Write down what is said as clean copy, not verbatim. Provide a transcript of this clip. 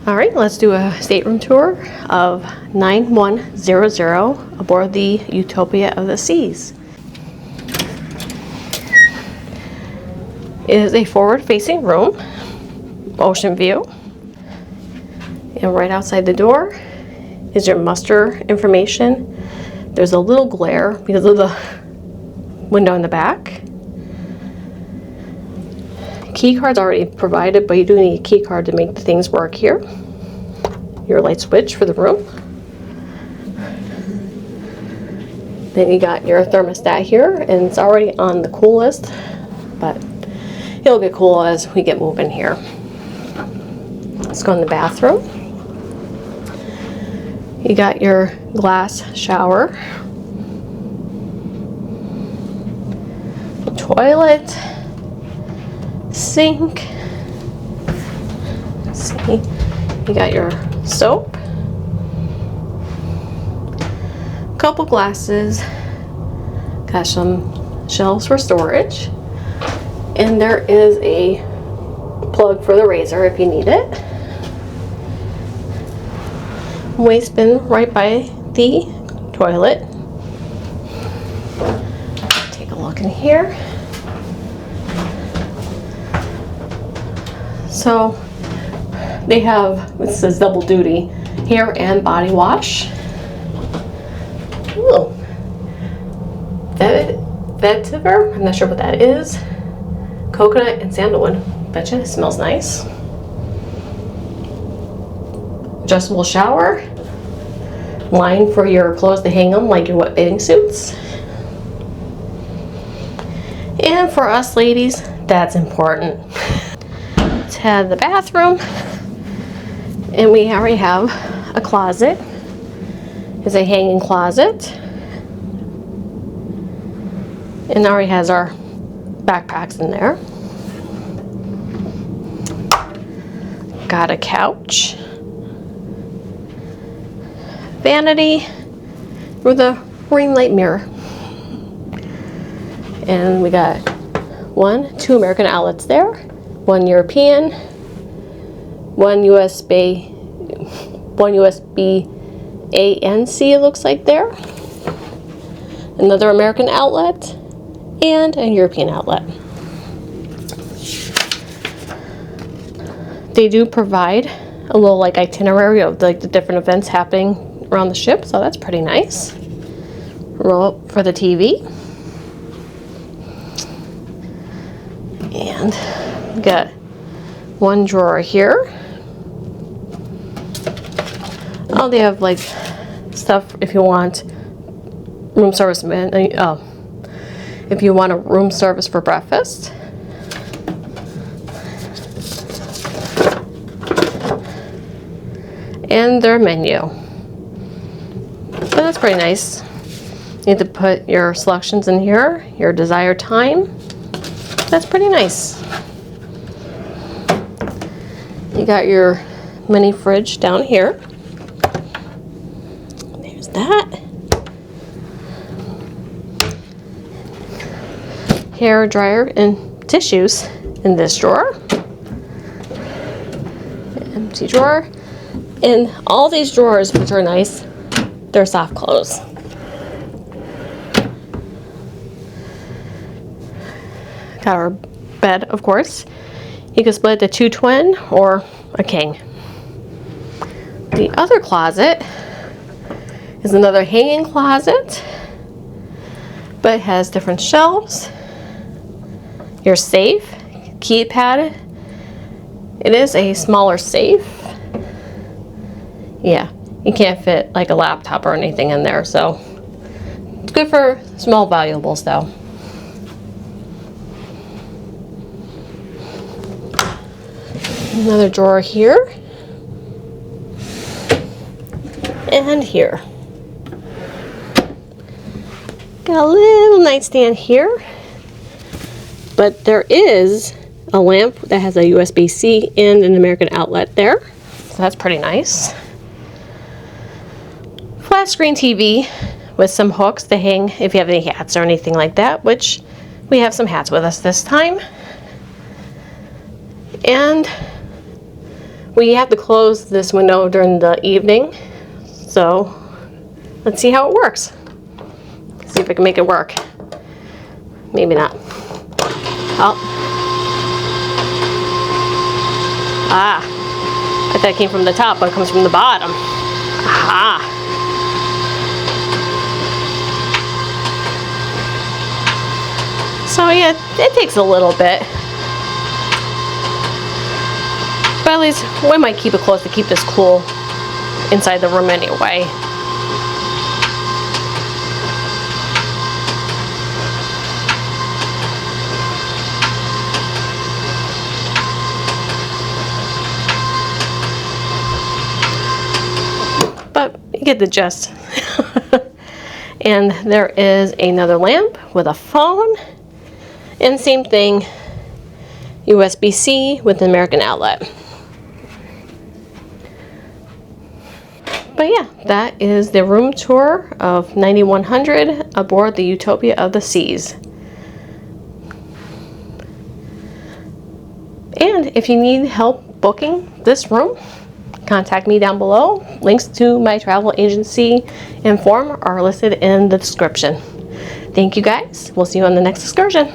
All right, let's do a stateroom tour of 9100 aboard the Utopia of the Seas. It is a forward-facing room, ocean view, and right outside the door is your muster information. There's a little glare because of the window in the back. Key card's already provided, but you do need a key card to make the things work here. Your light switch for the room. Then you got your thermostat here, and it's already on the cool list, but it'll get cool as we get moving here. Let's go in the bathroom. You got your glass shower, toilet, sink. Let's see. You got your soap, couple glasses, got some shelves for storage, and there is a plug for the razor if you need it. Waste bin right by the toilet. Take a look in here. So they have, it says double duty, hair and body wash. Ooh. Vetiver, I'm not sure what that is. Coconut and sandalwood. Betcha it smells nice. Adjustable shower. Line for your clothes to hang them like your wet bathing suits. And for us ladies, that's important. Let's head to the bathroom. And we already have a closet. It's a hanging closet. And already has our backpacks in there. Got a couch. Vanity with a ring light mirror. And we got two American outlets there. One European. One USB A and C, it looks like there. Another American outlet and a European outlet. They do provide a little like itinerary of like the different events happening around the ship, so that's pretty nice. Remote for the TV. And got one drawer here. Oh, they have like stuff if you want room service. If you want a room service for breakfast. And their menu. So that's pretty nice. You need to put your selections in here, your desired time. That's pretty nice. You got your mini fridge down here. There's that. Hair dryer and tissues in this drawer. Empty drawer. And all these drawers, which are nice, they're soft close. Got our bed, of course. You can split it to 2 twin or a king. The other closet is another hanging closet, but it has different shelves. Your safe, keypad. It is a smaller safe. Yeah, you can't fit like a laptop or anything in there, so it's good for small valuables though. Another drawer here. And here. Got a little nightstand here. But there is a lamp that has a USB-C and an American outlet there. So that's pretty nice. Flat screen TV with some hooks to hang if you have any hats or anything like that, which we have some hats with us this time. And We have to close this window during the evening, so let's see how it works. See if I can make it work. Maybe not. Oh. Ah. I thought it came from the top, but it comes from the bottom. Aha. So yeah, it takes a little bit. But at least we might keep it closed to keep this cool inside the room anyway. But you get the gist. And there is another lamp with a phone. And same thing, USB-C with an American outlet. But yeah, that is the room tour of 9100 aboard the Utopia of the Seas. And if you need help booking this room, contact me down below. Links to my travel agency and form are listed in the description. Thank you guys. We'll see you on the next excursion.